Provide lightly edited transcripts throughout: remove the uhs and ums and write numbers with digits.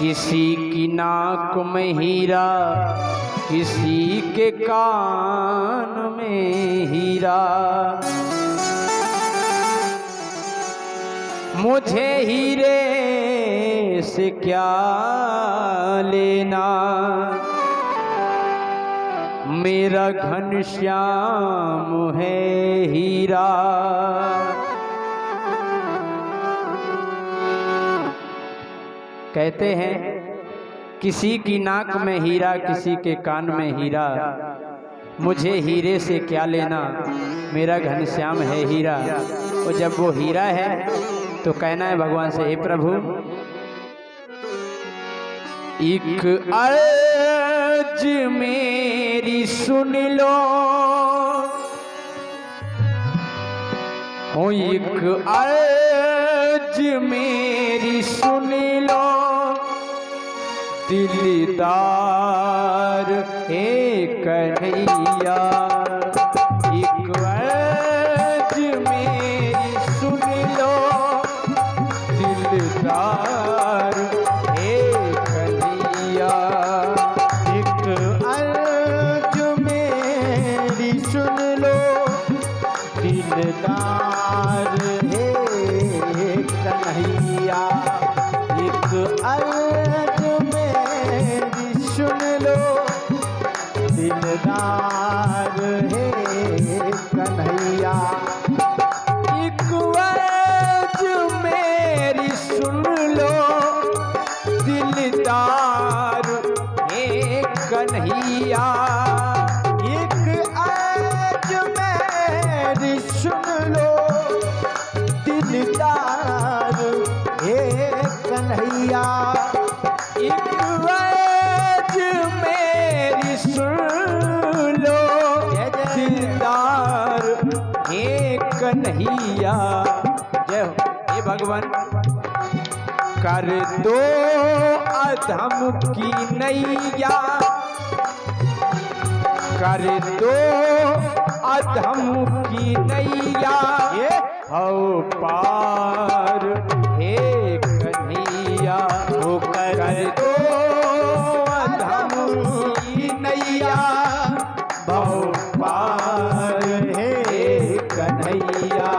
किसी की नाक में हीरा, किसी के कान में हीरा। मुझे हीरे से क्या लेना, मेरा घनश्याम है हीरा। कहते हैं किसी की नाक में हीरा, किसी के कान में हीरा। मुझे हीरे से क्या लेना, मेरा घनश्याम है हीरा। और जब वो हीरा है तो कहना है भगवान से, हे प्रभु एक अर्ज मेरी सुन लो, हो एक अर्ज मेरी सुन लो, दिलदार हे कन्हैया। एक अर्ज मेरी सुन लो, दिलदार हे कन्हैया। एक अर्ज मेरी सुन लो, दिलदार हे कन्हैया। एक अर्ज मेरी सुन लो, दिलदार हे कन्हैया। एक अर्ज मेरी सुन लो, दिलदार हे कन्हैया। एक अर्ज मेरी सुन लो, दिलदार हे कन्हैया। एक अर्ज मेरी सुन लो, दिलदार हे कन्हैया। जय हो हे भगवान। कर दो अधम की नैया, कर दो अधम की नैया। हो पार हे कन्हैया, हो कर दो अधम की नैया। बहु पार हे कन्हैया।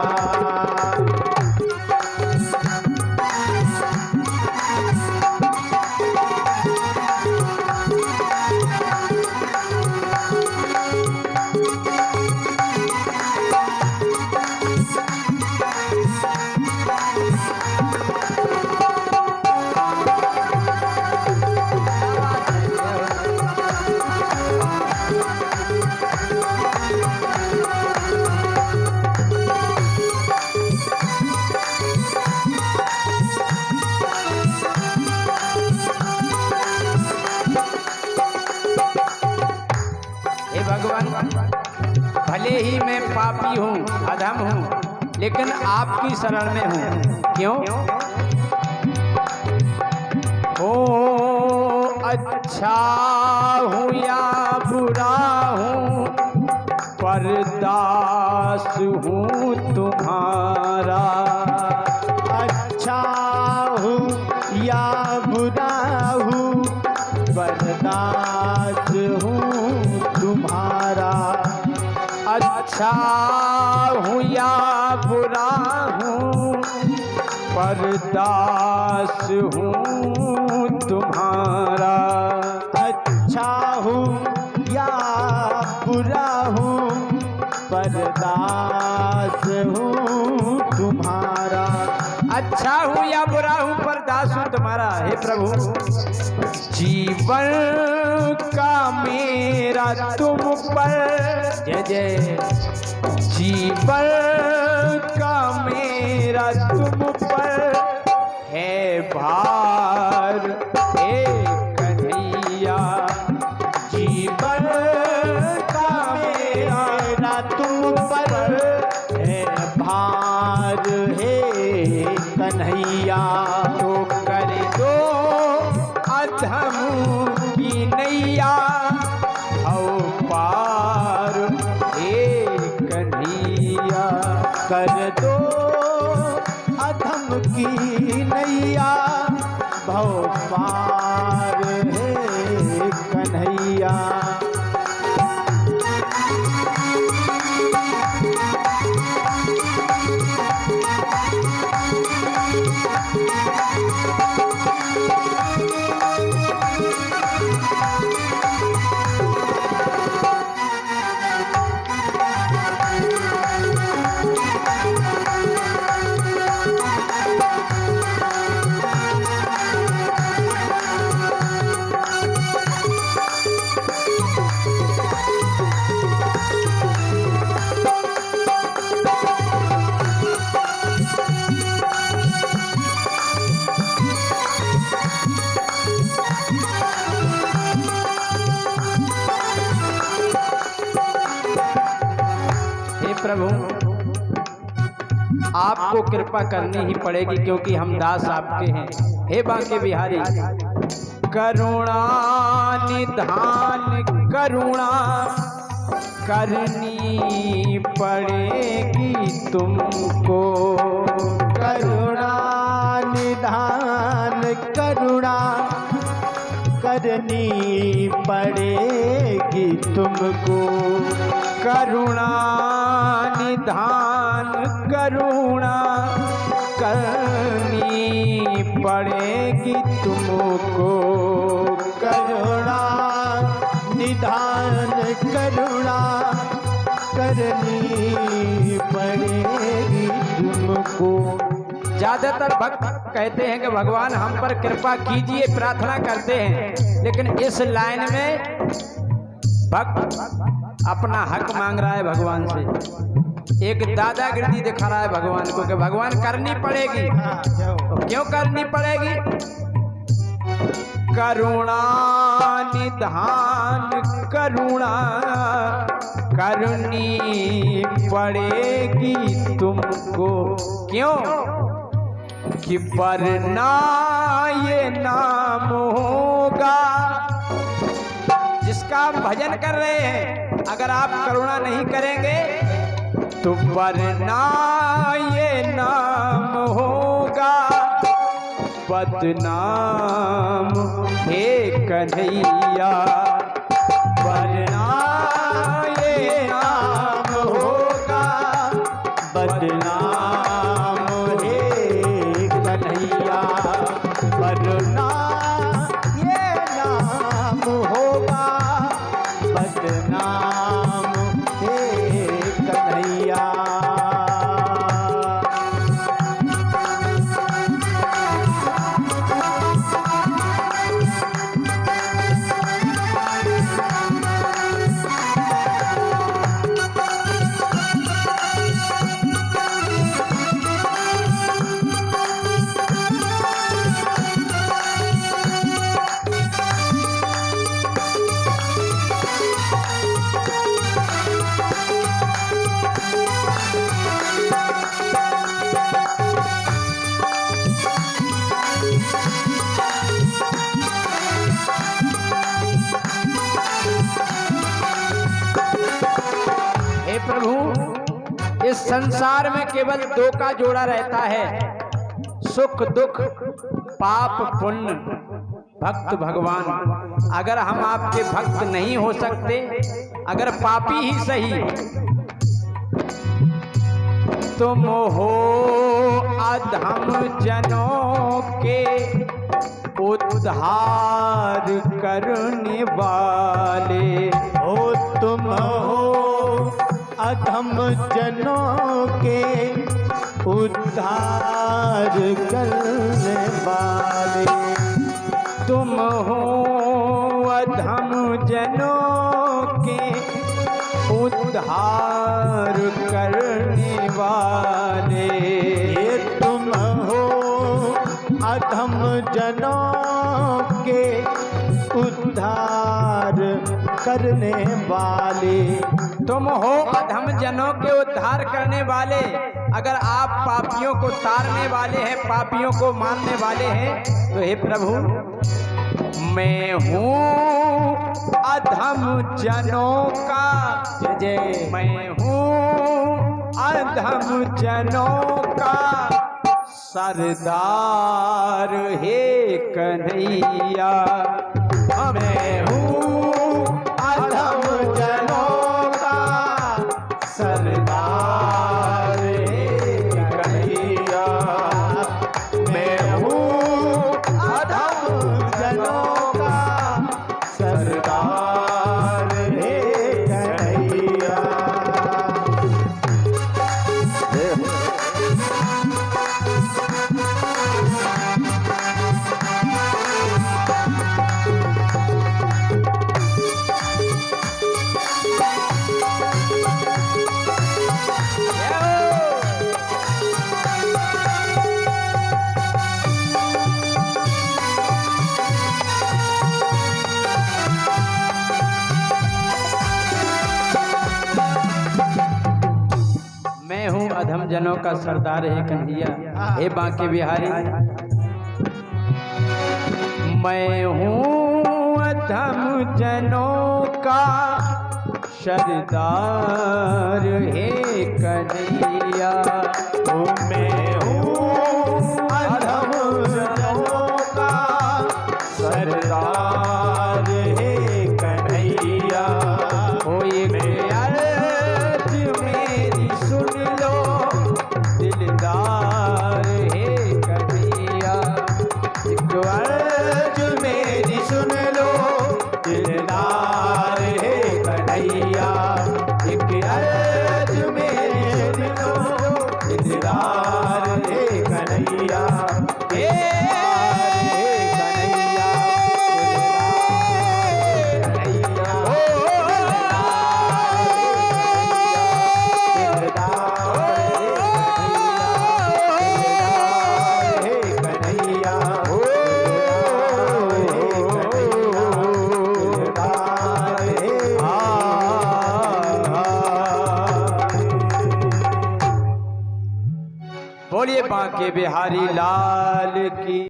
भले ही मैं पापी हूँ, अधम हूँ, लेकिन आपकी शरण में हूँ। क्यों? ओ अच्छा हूँ या बुरा हूँ, पर दास हूँ तुम्हारा। अच्छा हूँ या बुरा हूँ, पर दास हूँ तुम्हारा। अच्छा हूँ या बुरा हूँ, पर दास हूँ तुम्हारा। अच्छा हूँ या बुरा हूँ, पर दास हूँ तुम्हारा। अच्छा हूँ या बुरा हूँ, पर दास हूँ तुम्हारा। हे प्रभु जीवन का मेरा तुम पर, जय जय। जीवन का मेरा तुम पर है भार हे कन्हैया। जीवन का मेरा तुम पर है भार हे कन्हैया। तो कर दो अधम की नैया, हो पार हे कन्हैया। कर दो अधम की नैया, भव पार है कन्हैया। प्रभु आपको कृपा करनी ही पड़ेगी क्योंकि हम दास आपके हैं। हे बांके बिहारी, करुणा निधान करुणा करनी पड़ेगी तुमको। करुणा निधान करुणा करनी पड़ेगी तुमको। करुणा निधान करुणा करनी पड़ेगी तुमको। करुणा निधान करुणा करनी पड़ेगी तुमको। ज्यादातर भक्त कहते हैं कि भगवान हम पर कृपा कीजिए, प्रार्थना करते हैं, लेकिन इस लाइन में भक्त अपना हक मांग रहा है भगवान से। एक दादागिरी दिखा रहा है भगवान को कि भगवान करनी पड़ेगी। तो क्यों करनी पड़ेगी? करुणा निधान करुणा करनी पड़ेगी तुमको। क्यों? कि वरना ये नाम होगा जिसका आप भजन कर रहे हैं, अगर आप करुणा नहीं करेंगे तो वरना ये नाम होगा बदनाम हे कन्हैया। वरना ये नाम होगा बदनाम हे कन्हैया। वरना ये नाम होगा बदनाम हे कन्हैया। प्रभु इस संसार में केवल दो का जोड़ा रहता है, सुख दुख, पाप पुण्य, भक्त भगवान। अगर हम आपके भक्त नहीं हो सकते, अगर पापी ही सही, तुम हो अधम जनों के उद्धार करने वाले। हो तुम हो अधम जनों के उद्धार करने वाले। तुम हो अधम जनों के उद्धार करने वाले। ये तुम हो अधम जनों के उद्धार करने वाले। तुम हो अधम जनों के उद्धार करने वाले। अगर आप पापियों को तारने वाले हैं, पापियों को मारने वाले हैं, तो हे प्रभु मैं हूँ अधम जनों का जय जय। मैं हूँ अधम जनों का सरदार हे कन्हैया। मैं हूँ अधम जनों का सरदार हे कन्हैया। मैं हूँ अधम जनों का सरदार हे कन्हैया। मैं हूँ अधम जनों का सरदार है कन्हैया। हे बांके बिहारी, मैं हूँ अधम जनों का सरदार है कन्हैया। ओ मैं हूँ अधम जनों का सरदार हे कन्हैया। ओ एक अर्ज मेरी सुन लो दिलदार है कन्हैया। एक अर्ज मेरी सुन लो दिलदार हे कन्हैया। एक अर्ज मेरी सुन लो दिलदार हे कन्हैया। हे कन्हैया, कन्हैया, बोलिए बांके बिहारी लाल की।